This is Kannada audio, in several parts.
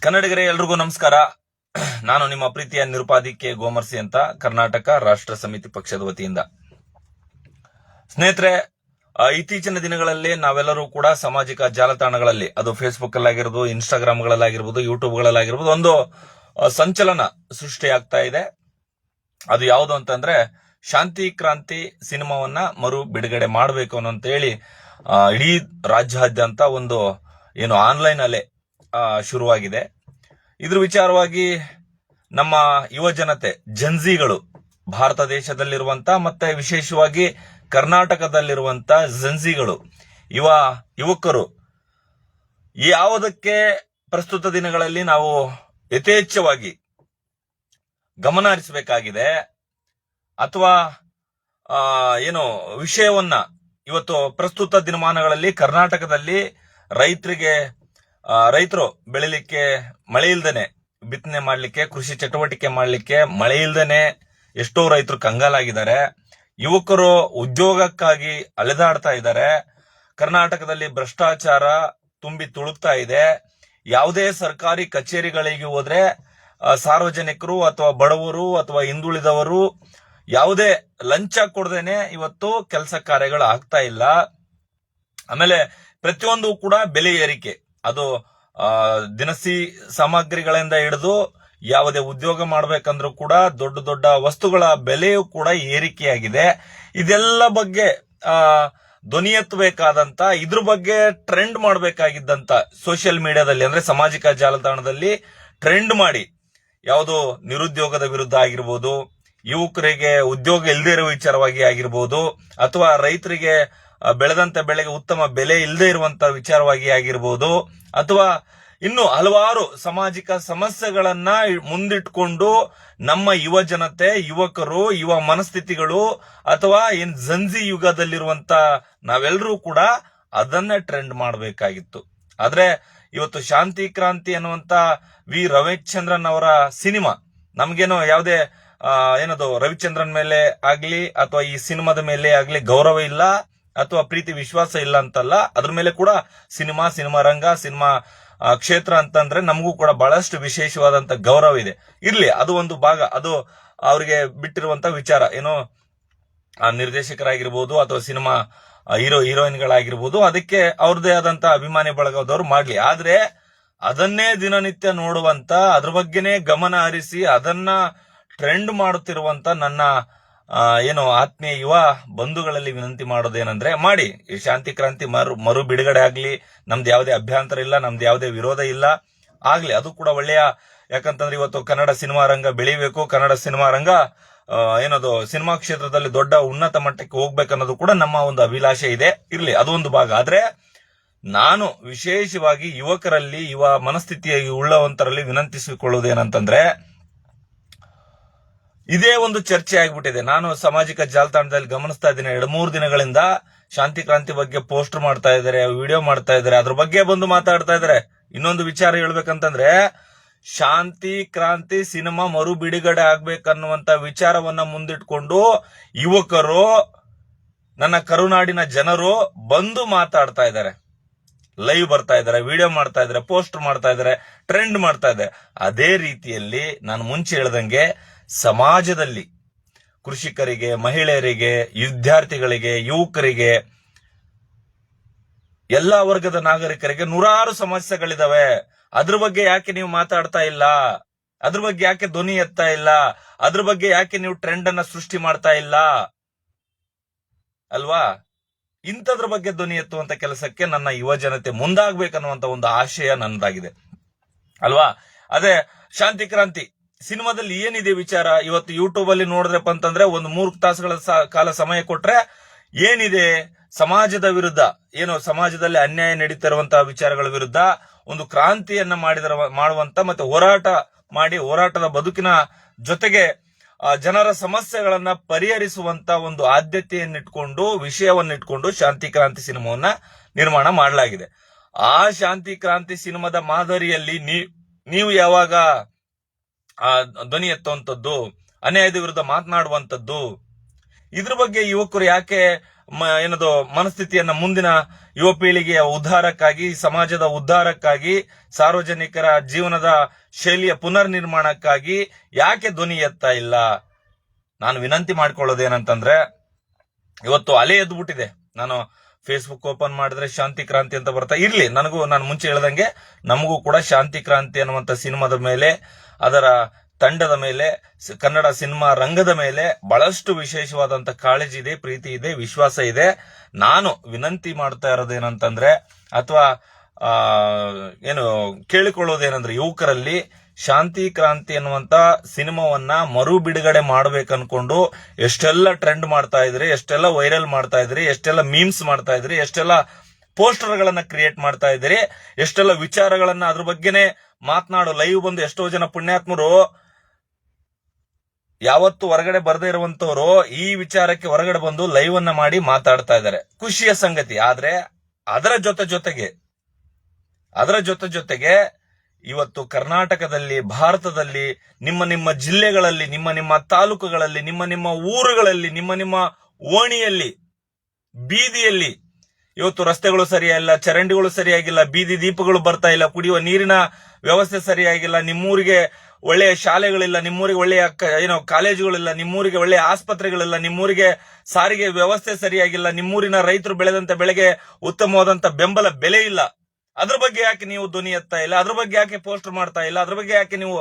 ಕನ್ನಡಿಗರೇ ಎಲ್ರಿಗೂ ನಮಸ್ಕಾರ. ನಾನು ನಿಮ್ಮ ಪ್ರೀತಿಯ ನಿರುಪಾದಿ ಕೆ ಗೋಮರ್ಸಿ ಅಂತ, ಕರ್ನಾಟಕ ರಾಷ್ಟ್ರ ಸಮಿತಿ ಪಕ್ಷದ ವತಿಯಿಂದ. ಸ್ನೇಹಿತರೆ, ಇತ್ತೀಚಿನ ದಿನಗಳಲ್ಲಿ ನಾವೆಲ್ಲರೂ ಕೂಡ ಸಾಮಾಜಿಕ ಜಾಲತಾಣಗಳಲ್ಲಿ, ಅದು ಫೇಸ್ಬುಕ್ ಅಲ್ಲಾಗಿರ್ಬೋದು, ಇನ್ಸ್ಟಾಗ್ರಾಮ್ಗಳಲ್ಲಾಗಿರ್ಬೋದು, ಯೂಟ್ಯೂಬ್ಗಳಲ್ಲಾಗಿರ್ಬೋದು, ಒಂದು ಸಂಚಲನ ಸೃಷ್ಟಿಯಾಗ್ತಾ ಇದೆ. ಅದು ಯಾವುದು ಅಂತಂದ್ರೆ, ಶಾಂತಿ ಕ್ರಾಂತಿ ಸಿನಿಮಾವನ್ನ ಮರು ಬಿಡುಗಡೆ ಮಾಡಬೇಕು ಅಂತ ಹೇಳಿ ಇಡೀ ರಾಜ್ಯಾದ್ಯಂತ ಒಂದು ಏನು ಆನ್ಲೈನ್ ಅಲ್ಲೇ ಶುರುವಾಗಿದೆ. ಇದ್ರ ವಿಚಾರವಾಗಿ ನಮ್ಮ ಯುವ ಜನತೆ, ಜನ್ಜಿಗಳು, ಭಾರತ ದೇಶದಲ್ಲಿರುವಂತ ಮತ್ತೆ ವಿಶೇಷವಾಗಿ ಕರ್ನಾಟಕದಲ್ಲಿರುವಂತ ಜನ್ಜಿಗಳು, ಯುವಕರು ಯಾವುದಕ್ಕೆ ಪ್ರಸ್ತುತ ದಿನಗಳಲ್ಲಿ ನಾವು ಯಥೇಚ್ಛವಾಗಿ ಗಮನ ಹರಿಸಬೇಕಾಗಿದೆ ಅಥವಾ ಏನು ವಿಷಯವನ್ನ ಇವತ್ತು ಪ್ರಸ್ತುತ ದಿನಮಾನಗಳಲ್ಲಿ ಕರ್ನಾಟಕದಲ್ಲಿ ರೈತರು ಬೆಳಿಲಿಕ್ಕೆ ಮಳೆ ಇಲ್ದೇನೆ, ಬಿತ್ತನೆ ಮಾಡ್ಲಿಕ್ಕೆ, ಕೃಷಿ ಚಟುವಟಿಕೆ ಮಾಡ್ಲಿಕ್ಕೆ ಮಳೆ ಇಲ್ದೇನೆ ಎಷ್ಟೋ ರೈತರು ಕಂಗಾಲಾಗಿದ್ದಾರೆ. ಯುವಕರು ಉದ್ಯೋಗಕ್ಕಾಗಿ ಅಲೆದಾಡ್ತಾ ಇದ್ದಾರೆ. ಕರ್ನಾಟಕದಲ್ಲಿ ಭ್ರಷ್ಟಾಚಾರ ತುಂಬಿ ತುಳುಕ್ತಾ ಇದೆ. ಯಾವುದೇ ಸರ್ಕಾರಿ ಕಚೇರಿಗಳಿಗೆ ಹೋದ್ರೆ ಸಾರ್ವಜನಿಕರು ಅಥವಾ ಬಡವರು ಅಥವಾ ಹಿಂದುಳಿದವರು ಯಾವುದೇ ಲಂಚ ಕೊಡದೇನೆ ಇವತ್ತು ಕೆಲಸ ಕಾರ್ಯಗಳು ಆಗ್ತಾ ಇಲ್ಲ. ಆಮೇಲೆ ಪ್ರತಿಯೊಂದು ಕೂಡ ಬೆಲೆ ಏರಿಕೆ, ಅದು ದಿನಸಿ ಸಾಮಗ್ರಿಗಳಿಂದ ಹಿಡಿದು ಯಾವುದೇ ಉದ್ಯೋಗ ಮಾಡಬೇಕಂದ್ರೂ ಕೂಡ ದೊಡ್ಡ ದೊಡ್ಡ ವಸ್ತುಗಳ ಬೆಲೆಯೂ ಕೂಡ ಏರಿಕೆಯಾಗಿದೆ. ಇದೆಲ್ಲ ಬಗ್ಗೆ ಧ್ವನಿ ಎತ್ತಬೇಕಾದಂತ, ಇದ್ರ ಬಗ್ಗೆ ಟ್ರೆಂಡ್ ಮಾಡಬೇಕಾಗಿದ್ದಂತ ಸೋಷಿಯಲ್ ಮೀಡಿಯಾದಲ್ಲಿ, ಅಂದ್ರೆ ಸಾಮಾಜಿಕ ಜಾಲತಾಣದಲ್ಲಿ ಟ್ರೆಂಡ್ ಮಾಡಿ, ಯಾವುದು ನಿರುದ್ಯೋಗದ ವಿರುದ್ಧ ಆಗಿರ್ಬೋದು, ಯುವಕರಿಗೆ ಉದ್ಯೋಗ ಇಲ್ಲದೆ ಇರುವ ವಿಚಾರವಾಗಿ ಆಗಿರ್ಬೋದು, ಅಥವಾ ರೈತರಿಗೆ ಬೆಳೆದಂತ ಬೆಳೆಗೆ ಉತ್ತಮ ಬೆಲೆ ಇಲ್ಲದೆ ಇರುವಂತ ವಿಚಾರವಾಗಿ ಆಗಿರ್ಬೋದು, ಅಥವಾ ಇನ್ನು ಹಲವಾರು ಸಾಮಾಜಿಕ ಸಮಸ್ಯೆಗಳನ್ನ ಮುಂದಿಟ್ಕೊಂಡು ನಮ್ಮ ಯುವ ಜನತೆ, ಯುವಕರು, ಯುವ ಮನಸ್ಥಿತಿಗಳು ಅಥವಾ ಏನ್ ಜನ್ಜಿ ಯುಗದಲ್ಲಿರುವಂತ ನಾವೆಲ್ಲರೂ ಕೂಡ ಅದನ್ನೇ ಟ್ರೆಂಡ್ ಮಾಡಬೇಕಾಗಿತ್ತು. ಆದ್ರೆ ಇವತ್ತು ಶಾಂತಿ ಕ್ರಾಂತಿ ಅನ್ನುವಂತ ವಿ ರವಿಚಂದ್ರನ್ ಅವರ ಸಿನಿಮಾ ನಮ್ಗೇನೋ ಯಾವುದೇ ಏನದು ರವಿಚಂದ್ರನ್ ಮೇಲೆ ಆಗ್ಲಿ ಅಥವಾ ಈ ಸಿನಿಮಾದ ಮೇಲೆ ಆಗ್ಲಿ ಗೌರವ ಇಲ್ಲ ಅಥವಾ ಪ್ರೀತಿ ವಿಶ್ವಾಸ ಇಲ್ಲ ಅಂತಲ್ಲ. ಅದ್ರ ಮೇಲೆ ಕೂಡ ಸಿನಿಮಾ ರಂಗ, ಸಿನಿಮಾ ಕ್ಷೇತ್ರ ಅಂತಂದ್ರೆ ನಮಗೂ ಕೂಡ ಬಹಳಷ್ಟು ವಿಶೇಷವಾದಂತ ಗೌರವ ಇದೆ. ಇರ್ಲಿ, ಅದು ಒಂದು ಭಾಗ, ಅದು ಅವ್ರಿಗೆ ಬಿಟ್ಟಿರುವಂತ ವಿಚಾರ. ಏನೋ ನಿರ್ದೇಶಕರಾಗಿರ್ಬೋದು ಅಥವಾ ಸಿನಿಮಾ ಹೀರೋಯಿನ್ಗಳಾಗಿರ್ಬೋದು, ಅದಕ್ಕೆ ಅವ್ರದೇ ಆದಂತ ಅಭಿಮಾನಿ ಬಳಗದವ್ರು ಮಾಡ್ಲಿ. ಆದ್ರೆ ಅದನ್ನೇ ದಿನನಿತ್ಯ ನೋಡುವಂತ, ಅದ್ರ ಬಗ್ಗೆನೇ ಗಮನ ಹರಿಸಿ ಅದನ್ನ ಟ್ರೆಂಡ್ ಮಾಡುತ್ತಿರುವಂತ ನನ್ನ ಏನು ಆತ್ಮೀಯ ಯುವ ಬಂಧುಗಳಲ್ಲಿ ವಿನಂತಿ ಮಾಡೋದೇನಂದ್ರೆ, ಮಾಡಿ ಈ ಶಾಂತಿ ಕ್ರಾಂತಿ ಮರು ಬಿಡುಗಡೆ ಆಗ್ಲಿ. ನಮ್ದು ಯಾವುದೇ ಅಭ್ಯಂತರ ಇಲ್ಲ, ನಮ್ದು ಯಾವುದೇ ವಿರೋಧ ಇಲ್ಲ, ಆಗ್ಲಿ. ಅದು ಕೂಡ ಒಳ್ಳೆಯ, ಯಾಕಂತಂದ್ರೆ ಇವತ್ತು ಕನ್ನಡ ಸಿನಿಮಾ ರಂಗ ಬೆಳಿಬೇಕು, ಕನ್ನಡ ಸಿನಿಮಾ ರಂಗ ಏನದು ಸಿನಿಮಾ ಕ್ಷೇತ್ರದಲ್ಲಿ ದೊಡ್ಡ ಉನ್ನತ ಮಟ್ಟಕ್ಕೆ ಹೋಗ್ಬೇಕನ್ನೋದು ಕೂಡ ನಮ್ಮ ಒಂದು ಅಭಿಲಾಷೆ ಇದೆ. ಇರ್ಲಿ, ಅದು ಒಂದು ಭಾಗ. ಆದ್ರೆ ನಾನು ವಿಶೇಷವಾಗಿ ಯುವಕರಲ್ಲಿ, ಯುವ ಮನಸ್ಥಿತಿಯ ಉಳ್ಳವಂತರಲ್ಲಿ ವಿನಂತಿಸಿಕೊಳ್ಳುವುದೇನಂತಂದ್ರೆ, ಇದೇ ಒಂದು ಚರ್ಚೆ ಆಗ್ಬಿಟ್ಟಿದೆ. ನಾನು ಸಾಮಾಜಿಕ ಜಾಲತಾಣದಲ್ಲಿ ಗಮನಿಸ್ತಾ ಇದ್ದೀನಿ, 2-3 ದಿನಗಳಿಂದ ಶಾಂತಿ ಕ್ರಾಂತಿ ಬಗ್ಗೆ ಪೋಸ್ಟ್ ಮಾಡ್ತಾ ಇದ್ದಾರೆ, ವಿಡಿಯೋ ಮಾಡ್ತಾ ಇದ್ದಾರೆ, ಅದ್ರ ಬಗ್ಗೆ ಬಂದು ಮಾತಾಡ್ತಾ ಇದ್ದಾರೆ. ಇನ್ನೊಂದು ವಿಚಾರ ಹೇಳ್ಬೇಕಂತಂದ್ರೆ, ಶಾಂತಿ ಕ್ರಾಂತಿ ಸಿನಿಮಾ ಮರು ಬಿಡುಗಡೆ ಆಗ್ಬೇಕನ್ನುವಂತ ವಿಚಾರವನ್ನ ಮುಂದಿಟ್ಕೊಂಡು ಯುವಕರು, ನನ್ನ ಕರುನಾಡಿನ ಜನರು ಬಂದು ಮಾತಾಡ್ತಾ ಇದ್ದಾರೆ, ಲೈವ್ ಬರ್ತಾ ಇದ್ದಾರೆ, ವಿಡಿಯೋ ಮಾಡ್ತಾ ಇದ್ದಾರೆ, ಪೋಸ್ಟ್ ಮಾಡ್ತಾ ಇದ್ದಾರೆ, ಟ್ರೆಂಡ್ ಮಾಡ್ತಾ ಇದ್ದಾರೆ. ಅದೇ ರೀತಿಯಲ್ಲಿ ನಾನು ಮುಂಚೆ ಹೇಳ್ದಂಗೆ ಸಮಾಜದಲ್ಲಿ ಕೃಷಿಕರಿಗೆ, ಮಹಿಳೆಯರಿಗೆ, ವಿದ್ಯಾರ್ಥಿಗಳಿಗೆ, ಯುವಕರಿಗೆ, ಎಲ್ಲಾ ವರ್ಗದ ನಾಗರಿಕರಿಗೆ ನೂರಾರು ಸಮಸ್ಯೆಗಳಿದಾವೆ. ಅದ್ರ ಬಗ್ಗೆ ಯಾಕೆ ನೀವು ಮಾತಾಡ್ತಾ ಇಲ್ಲ? ಅದ್ರ ಬಗ್ಗೆ ಯಾಕೆ ಧ್ವನಿ ಎತ್ತಾ ಇಲ್ಲ? ಅದ್ರ ಬಗ್ಗೆ ಯಾಕೆ ನೀವು ಟ್ರೆಂಡ್ ಅನ್ನ ಸೃಷ್ಟಿ ಮಾಡ್ತಾ ಇಲ್ಲ ಅಲ್ವಾ? ಇಂಥದ್ರ ಬಗ್ಗೆ ಧ್ವನಿ ಎತ್ತುವಂತ ಕೆಲಸಕ್ಕೆ ನನ್ನ ಯುವ ಜನತೆ ಮುಂದಾಗ್ಬೇಕನ್ನುವಂತ ಒಂದು ಆಶಯ ನನ್ನದಾಗಿದೆ ಅಲ್ವಾ? ಅದೇ ಶಾಂತಿ ಕ್ರಾಂತಿ ಸಿನಿಮಾದಲ್ಲಿ ಏನಿದೆ ವಿಚಾರ, ಇವತ್ತು ಯೂಟ್ಯೂಬ್ ಅಲ್ಲಿ ನೋಡಿದ್ರಪ್ಪ ಅಂತಂದ್ರೆ ಒಂದು 3 ತಾಸುಗಳ ಕಾಲ ಸಮಯ ಕೊಟ್ರೆ ಏನಿದೆ, ಸಮಾಜದ ವಿರುದ್ಧ, ಏನು ಸಮಾಜದಲ್ಲಿ ಅನ್ಯಾಯ ನಡೀತಾ ಇರುವಂತಹ ವಿಚಾರಗಳ ವಿರುದ್ಧ ಒಂದು ಕ್ರಾಂತಿಯನ್ನ ಮಾಡುವಂತ ಮತ್ತೆ ಹೋರಾಟದ ಬದುಕಿನ ಜೊತೆಗೆ ಜನರ ಸಮಸ್ಯೆಗಳನ್ನ ಪರಿಹರಿಸುವಂತ ಒಂದು ಆದ್ಯತೆಯನ್ನಿಟ್ಕೊಂಡು, ವಿಷಯವನ್ನಿಟ್ಕೊಂಡು ಶಾಂತಿ ಕ್ರಾಂತಿ ಸಿನಿಮಾವನ್ನ ನಿರ್ಮಾಣ ಮಾಡಲಾಗಿದೆ. ಆ ಶಾಂತಿ ಕ್ರಾಂತಿ ಸಿನಿಮಾದ ಮಾದರಿಯಲ್ಲಿ ನೀವು ಯಾವಾಗ ಧ್ವನಿ ಎತ್ತುವಂಥದ್ದು, ಅನ್ಯಾಯದ ವಿರುದ್ಧ ಮಾತನಾಡುವಂಥದ್ದು, ಇದ್ರ ಬಗ್ಗೆ ಯುವಕರು ಯಾಕೆ ಏನದು ಮನಸ್ಥಿತಿಯನ್ನ ಮುಂದಿನ ಯುವ ಪೀಳಿಗೆಯ ಉದ್ಧಾರಕ್ಕಾಗಿ, ಸಮಾಜದ ಉದ್ಧಾರಕ್ಕಾಗಿ, ಸಾರ್ವಜನಿಕರ ಜೀವನದ ಶೈಲಿಯ ಪುನರ್ ನಿರ್ಮಾಣಕ್ಕಾಗಿ ಯಾಕೆ ಧ್ವನಿ ಎತ್ತಾ ಇಲ್ಲ? ನಾನು ವಿನಂತಿ ಮಾಡ್ಕೊಳ್ಳೋದೇನಂತಂದ್ರೆ, ಇವತ್ತು ಅಲೆ ಎದ್ಬಿಟ್ಟಿದೆ. ನಾನು ಫೇಸ್ಬುಕ್ ಓಪನ್ ಮಾಡಿದ್ರೆ ಶಾಂತಿ ಕ್ರಾಂತಿ ಅಂತ ಬರ್ತಾ ಇರ್ಲಿ. ನಾನು ಮುಂಚೆ ಹೇಳ್ದಂಗೆ ನಮಗೂ ಕೂಡ ಶಾಂತಿ ಕ್ರಾಂತಿ ಅನ್ನುವಂತ ಸಿನಿಮಾದ ಮೇಲೆ, ಅದರ ತಂಡದ ಮೇಲೆ, ಕನ್ನಡ ಸಿನಿಮಾ ರಂಗದ ಮೇಲೆ ಬಹಳಷ್ಟು ವಿಶೇಷವಾದಂತ ಕಾಳಜಿ ಇದೆ, ಪ್ರೀತಿ ಇದೆ, ವಿಶ್ವಾಸ ಇದೆ. ನಾನು ವಿನಂತಿ ಮಾಡ್ತಾ ಇರೋದೇನಂತಂದ್ರೆ, ಅಥವಾ ಕೇಳಿಕೊಳ್ಳೋದೇನಂದ್ರೆ, ಯುವಕರಲ್ಲಿ ಶಾಂತಿ ಕ್ರಾಂತಿ ಅನ್ನುವಂತ ಸಿನಿಮಾವನ್ನ ಮರು ಬಿಡುಗಡೆ ಮಾಡ್ಬೇಕನ್ಕೊಂಡು ಎಷ್ಟೆಲ್ಲ ಟ್ರೆಂಡ್ ಮಾಡ್ತಾ ಇದ್ರಿ, ಎಷ್ಟೆಲ್ಲ ವೈರಲ್ ಮಾಡ್ತಾ ಇದ್ರಿ, ಎಷ್ಟೆಲ್ಲ ಮೀಮ್ಸ್ ಮಾಡ್ತಾ ಇದ್ರಿ, ಎಷ್ಟೆಲ್ಲ ಪೋಸ್ಟರ್ ಗಳನ್ನ ಕ್ರಿಯೇಟ್ ಮಾಡ್ತಾ ಇದ್ರಿ, ಎಷ್ಟೆಲ್ಲ ವಿಚಾರಗಳನ್ನ ಅದ್ರ ಬಗ್ಗೆನೆ ಮಾತನಾಡೋ ಲೈವ್ ಬಂದು ಎಷ್ಟೋ ಜನ ಪುಣ್ಯಾತ್ಮರು ಯಾವತ್ತು ಹೊರಗಡೆ ಬರದೇ ಇರುವಂತವ್ರು ಈ ವಿಚಾರಕ್ಕೆ ಹೊರಗಡೆ ಬಂದು ಲೈವ್ ಅನ್ನ ಮಾಡಿ ಮಾತಾಡ್ತಾ ಇದ್ದಾರೆ. ಖುಷಿಯ ಸಂಗತಿ. ಆದ್ರೆ ಅದರ ಜೊತೆಗೆ ಇವತ್ತು ಕರ್ನಾಟಕದಲ್ಲಿ, ಭಾರತದಲ್ಲಿ, ನಿಮ್ಮ ಜಿಲ್ಲೆಗಳಲ್ಲಿ, ನಿಮ್ಮ ತಾಲೂಕುಗಳಲ್ಲಿ, ನಿಮ್ಮ ಊರುಗಳಲ್ಲಿ, ನಿಮ್ಮ ಓಣಿಯಲ್ಲಿ, ಬೀದಿಯಲ್ಲಿ ಇವತ್ತು ರಸ್ತೆಗಳು ಸರಿಯಾಗಿಲ್ಲ, ಚರಂಡಿಗಳು ಸರಿಯಾಗಿಲ್ಲ, ಬೀದಿ ದೀಪಗಳು ಬರ್ತಾ ಇಲ್ಲ, ಕುಡಿಯುವ ನೀರಿನ ವ್ಯವಸ್ಥೆ ಸರಿಯಾಗಿಲ್ಲ, ನಿಮ್ಮೂರಿಗೆ ಒಳ್ಳೆಯ ಶಾಲೆಗಳಿಲ್ಲ, ನಿಮ್ಮೂರಿಗೆ ಒಳ್ಳೆಯ ಕಾಲೇಜುಗಳಿಲ್ಲ, ನಿಮ್ಮೂರಿಗೆ ಒಳ್ಳೆಯ ಆಸ್ಪತ್ರೆಗಳಿಲ್ಲ, ನಿಮ್ಮೂರಿಗೆ ಸಾರಿಗೆ ವ್ಯವಸ್ಥೆ ಸರಿಯಾಗಿಲ್ಲ, ನಿಮ್ಮೂರಿನ ರೈತರು ಬೆಳೆದಂತ ಬೆಳೆಗೆ ಉತ್ತಮವಾದಂತ ಬೆಂಬಲ ಬೆಲೆ ಇಲ್ಲ. ಅದ್ರ ಬಗ್ಗೆ ಯಾಕೆ ನೀವು ಧ್ವನಿ ಎತ್ತಾ ಇಲ್ಲ? ಅದ್ರ ಬಗ್ಗೆ ಯಾಕೆ ಪೋಸ್ಟರ್ ಮಾಡ್ತಾ ಇಲ್ಲ? ಅದ್ರ ಬಗ್ಗೆ ಯಾಕೆ ನೀವು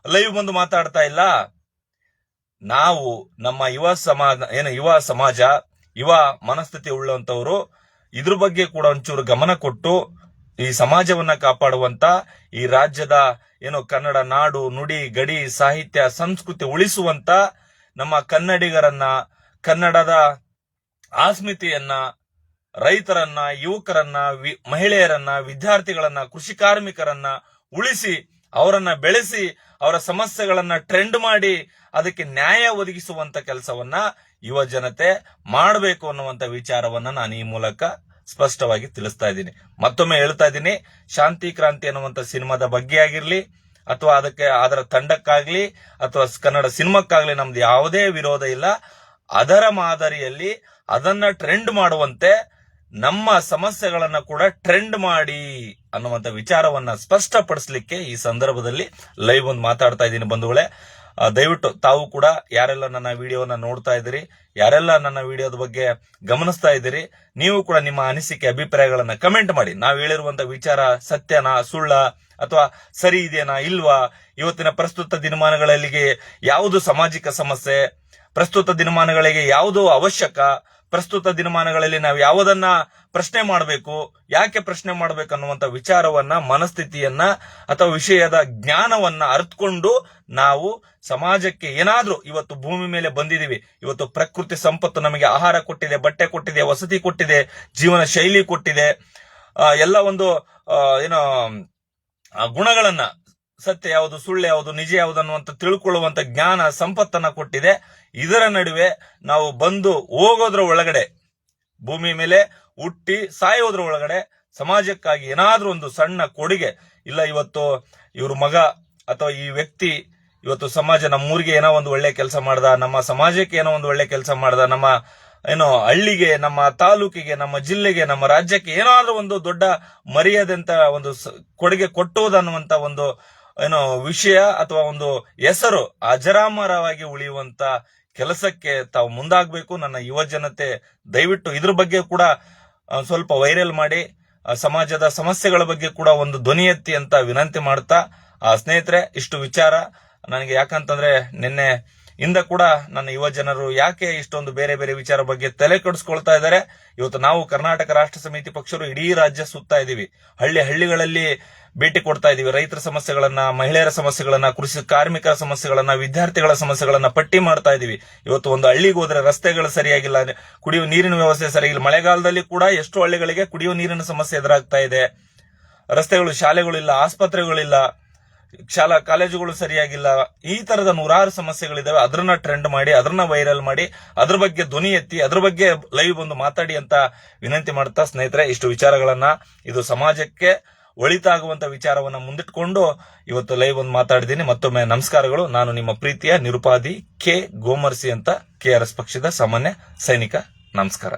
ಲೈವ್ ಬಂದು ಮಾತಾಡ್ತಾ ಇಲ್ಲ? ನಾವು ನಮ್ಮ ಯುವ ಸಮಾಜ, ಯುವ ಮನಸ್ಥಿತಿ ಉಳ್ಳಂತವರು ಇದ್ರ ಬಗ್ಗೆ ಕೂಡ ಒಂಚೂರು ಗಮನ ಕೊಟ್ಟು ಈ ಸಮಾಜವನ್ನ ಕಾಪಾಡುವಂತ, ಈ ರಾಜ್ಯದ ಕನ್ನಡ ನಾಡು, ನುಡಿ, ಗಡಿ, ಸಾಹಿತ್ಯ, ಸಂಸ್ಕೃತಿ ಉಳಿಸುವಂತ ನಮ್ಮ ಕನ್ನಡಿಗರನ್ನ, ಕನ್ನಡದ ಆಸ್ಮಿತೆಯನ್ನ, ರೈತರನ್ನ, ಯುವಕರನ್ನ, ಮಹಿಳೆಯರನ್ನ, ವಿದ್ಯಾರ್ಥಿಗಳನ್ನ, ಕೃಷಿ ಕಾರ್ಮಿಕರನ್ನ ಉಳಿಸಿ, ಅವರನ್ನ ಬೆಳೆಸಿ, ಅವರ ಸಮಸ್ಯೆಗಳನ್ನ ಟ್ರೆಂಡ್ ಮಾಡಿ ಅದಕ್ಕೆ ನ್ಯಾಯ ಒದಗಿಸುವಂತ ಕೆಲಸವನ್ನ ಯುವ ಜನತೆ ಮಾಡಬೇಕು ಅನ್ನುವಂತ ವಿಚಾರವನ್ನ ನಾನು ಈ ಮೂಲಕ ಸ್ಪಷ್ಟವಾಗಿ ತಿಳಿಸ್ತಾ ಇದ್ದೀನಿ. ಮತ್ತೊಮ್ಮೆ ಹೇಳ್ತಾ ಇದ್ದೀನಿ, ಶಾಂತಿ ಕ್ರಾಂತಿ ಅನ್ನುವಂತ ಸಿನಿಮಾದ ಬಗ್ಗೆ ಆಗಿರ್ಲಿ, ಅಥವಾ ಅದರ ತಂಡಕ್ಕಾಗ್ಲಿ, ಅಥವಾ ಕನ್ನಡ ಸಿನಿಮಾಕ್ಕಾಗ್ಲಿ ನಮ್ದು ಯಾವುದೇ ವಿರೋಧ ಇಲ್ಲ. ಅದರ ಮಾದರಿಯಲ್ಲಿ ಅದನ್ನ ಟ್ರೆಂಡ್ ಮಾಡುವಂತೆ ನಮ್ಮ ಸಮಸ್ಯೆಗಳನ್ನ ಕೂಡ ಟ್ರೆಂಡ್ ಮಾಡಿ ಅನ್ನುವಂತ ವಿಚಾರವನ್ನ ಸ್ಪಷ್ಟಪಡಿಸಲಿಕ್ಕೆ ಈ ಸಂದರ್ಭದಲ್ಲಿ ಲೈವ್ ಒಂದು ಮಾತಾಡ್ತಾ ಇದ್ದೀನಿ ಬಂಧುಗಳೇ. ದಯವಿಟ್ಟು ತಾವು ಕೂಡ ಯಾರೆಲ್ಲ ನನ್ನ ವಿಡಿಯೋನ ನೋಡ್ತಾ ಇದ್ದೀರಿ, ಯಾರೆಲ್ಲ ನನ್ನ ವಿಡಿಯೋದ ಬಗ್ಗೆ ಗಮನಿಸ್ತಾ ಇದ್ದೀರಿ, ನೀವು ಕೂಡ ನಿಮ್ಮ ಅನಿಸಿಕೆ, ಅಭಿಪ್ರಾಯಗಳನ್ನ ಕಮೆಂಟ್ ಮಾಡಿ. ನಾವು ಹೇಳಿರುವಂತ ವಿಚಾರ ಸತ್ಯನಾ, ಸುಳ್ಳ, ಅಥವಾ ಸರಿ ಇದೆಯಾ ಇಲ್ವಾ, ಇವತ್ತಿನ ಪ್ರಸ್ತುತ ದಿನಮಾನಗಳಿಗೆ ಯಾವುದು ಸಾಮಾಜಿಕ ಸಮಸ್ಯೆ, ಪ್ರಸ್ತುತ ದಿನಮಾನಗಳಿಗೆ ಯಾವುದು ಅವಶ್ಯಕ, ಪ್ರಸ್ತುತ ದಿನಮಾನಗಳಲ್ಲಿ ನಾವು ಯಾವುದನ್ನ ಪ್ರಶ್ನೆ ಮಾಡಬೇಕು, ಯಾಕೆ ಪ್ರಶ್ನೆ ಮಾಡಬೇಕು ಅನ್ನುವಂತ ವಿಚಾರವನ್ನ, ಮನಸ್ಥಿತಿಯನ್ನ ಅಥವಾ ವಿಷಯದ ಜ್ಞಾನವನ್ನ ಅರ್ಥಕೊಂಡು ನಾವು ಸಮಾಜಕ್ಕೆ ಏನಾದ್ರೂ, ಇವತ್ತು ಭೂಮಿ ಮೇಲೆ ಬಂದಿದೀವಿ, ಇವತ್ತು ಪ್ರಕೃತಿ ಸಂಪತ್ತು ನಮಗೆ ಆಹಾರ ಕೊಟ್ಟಿದೆ, ಬಟ್ಟೆ ಕೊಟ್ಟಿದೆ, ವಸತಿ ಕೊಟ್ಟಿದೆ, ಜೀವನ ಶೈಲಿ ಕೊಟ್ಟಿದೆ, ಎಲ್ಲ ಒಂದು ಗುಣಗಳನ್ನ, ಸತ್ಯ ಯಾವುದು, ಸುಳ್ಳು ಯಾವುದು, ನಿಜ ಯಾವುದು ಅನ್ನುವಂತ ತಿಳ್ಕೊಳ್ಳುವಂತ ಜ್ಞಾನ ಸಂಪತ್ತನ್ನ ಕೊಟ್ಟಿದೆ. ಇದರ ನಡುವೆ ನಾವು ಬಂದು ಹೋಗೋದ್ರ ಒಳಗಡೆ, ಭೂಮಿ ಮೇಲೆ ಹುಟ್ಟಿ ಸಾಯೋದ್ರ ಒಳಗಡೆ ಸಮಾಜಕ್ಕಾಗಿ ಏನಾದ್ರೂ ಒಂದು ಸಣ್ಣ ಕೊಡುಗೆ ಇಲ್ಲ, ಇವತ್ತು ಇವ್ರ ಮಗ ಅಥವಾ ಈ ವ್ಯಕ್ತಿ ಇವತ್ತು ಸಮಾಜ ನಮ್ಮೂರಿಗೆ ಏನೋ ಒಂದು ಒಳ್ಳೆ ಕೆಲಸ ಮಾಡ್ದ, ನಮ್ಮ ಸಮಾಜಕ್ಕೆ ಏನೋ ಒಂದು ಒಳ್ಳೆ ಕೆಲಸ ಮಾಡ್ದ, ನಮ್ಮ ಹಳ್ಳಿಗೆ, ನಮ್ಮ ತಾಲೂಕಿಗೆ, ನಮ್ಮ ಜಿಲ್ಲೆಗೆ, ನಮ್ಮ ರಾಜ್ಯಕ್ಕೆ ಏನಾದ್ರೂ ಒಂದು ದೊಡ್ಡ ಮರ್ಯಾದಂತ ಒಂದು ಕೊಡುಗೆ ಕೊಟ್ಟುವುದನ್ನುವಂತ ಒಂದು ವಿಷಯ ಅಥವಾ ಒಂದು ಹೆಸರು ಅಜರಾಮರವಾಗಿ ಉಳಿಯುವಂತ ಕೆಲಸಕ್ಕೆ ತಾವು ಮುಂದಾಗಬೇಕು. ನನ್ನ ಯುವ ಜನತೆ ದಯವಿಟ್ಟು ಇದ್ರ ಬಗ್ಗೆ ಕೂಡ ಸ್ವಲ್ಪ ವೈರಲ್ ಮಾಡಿ ಸಮಾಜದ ಸಮಸ್ಯೆಗಳ ಬಗ್ಗೆ ಕೂಡ ಒಂದು ಧ್ವನಿ ಎತ್ತಿ ಅಂತ ವಿನಂತಿ ಮಾಡ್ತಾ, ಸ್ನೇಹಿತರೆ ಇಷ್ಟು ವಿಚಾರ ನನಗೆ ಯಾಕಂತಂದ್ರೆ ನಿನ್ನೆ ಇಂದ ಕೂಡ ನನ್ನ ಯುವ ಜನರು ಯಾಕೆ ಇಷ್ಟೊಂದು ಬೇರೆ ಬೇರೆ ವಿಚಾರ ಬಗ್ಗೆ ತಲೆ ಕೆಡಿಸ್ಕೊಳ್ತಾ ಇದ್ದಾರೆ. ಇವತ್ತು ನಾವು ಕರ್ನಾಟಕ ರಾಷ್ಟ್ರ ಸಮಿತಿ ಪಕ್ಷರು ಇಡೀ ರಾಜ್ಯ ಸುತ್ತಾ ಇದೀವಿ, ಹಳ್ಳಿಗಳಲ್ಲಿ ಭೇಟಿ ಕೊಡ್ತಾ ಇದೀವಿ, ರೈತರ ಸಮಸ್ಯೆಗಳನ್ನ, ಮಹಿಳೆಯರ ಸಮಸ್ಯೆಗಳನ್ನ, ಕೃಷಿ ಕಾರ್ಮಿಕರ ಸಮಸ್ಯೆಗಳನ್ನ, ವಿದ್ಯಾರ್ಥಿಗಳ ಸಮಸ್ಯೆಗಳನ್ನ ಪಟ್ಟಿ ಮಾಡ್ತಾ ಇದೀವಿ. ಇವತ್ತು ಒಂದು ಹಳ್ಳಿಗೆ ಹೋದ್ರೆ ರಸ್ತೆಗಳು ಸರಿಯಾಗಿಲ್ಲ, ಕುಡಿಯುವ ನೀರಿನ ವ್ಯವಸ್ಥೆ ಸರಿಯಾಗಿಲ್ಲ. ಮಳೆಗಾಲದಲ್ಲಿ ಕೂಡ ಎಷ್ಟು ಹಳ್ಳಿಗಳಿಗೆ ಕುಡಿಯುವ ನೀರಿನ ಸಮಸ್ಯೆ ಎದುರಾಗ್ತಾ ಇದೆ. ರಸ್ತೆಗಳು, ಶಾಲೆಗಳಿಲ್ಲ, ಆಸ್ಪತ್ರೆಗಳಿಲ್ಲ, ಶಾಲಾ ಕಾಲೇಜುಗಳು ಸರಿಯಾಗಿಲ್ಲ. ಈ ತರದ ನೂರಾರು ಸಮಸ್ಯೆಗಳಿದಾವೆ. ಅದನ್ನ ಟ್ರೆಂಡ್ ಮಾಡಿ, ಅದನ್ನ ವೈರಲ್ ಮಾಡಿ, ಅದ್ರ ಬಗ್ಗೆ ಧ್ವನಿ ಎತ್ತಿ, ಅದ್ರ ಬಗ್ಗೆ ಲೈವ್ ಬಂದು ಮಾತಾಡಿ ಅಂತ ವಿನಂತಿ ಮಾಡ್ತಾ, ಸ್ನೇಹಿತರೆ ಇಷ್ಟು ವಿಚಾರಗಳನ್ನ, ಇದು ಸಮಾಜಕ್ಕೆ ಒಳಿತಾಗುವಂತ ವಿಚಾರವನ್ನ ಮುಂದಿಟ್ಕೊಂಡು ಇವತ್ತು ಲೈವ್ ಒಂದು ಮಾತಾಡಿದ್ದೀನಿ. ಮತ್ತೊಮ್ಮೆ ನಮಸ್ಕಾರಗಳು. ನಾನು ನಿಮ್ಮ ಪ್ರೀತಿಯ ನಿರುಪಾದಿ ಕೆ ಗೋಮರ್ಸಿ ಅಂತ, KRS ಪಕ್ಷದ ಸಾಮಾನ್ಯ ಸೈನಿಕ. ನಮಸ್ಕಾರ.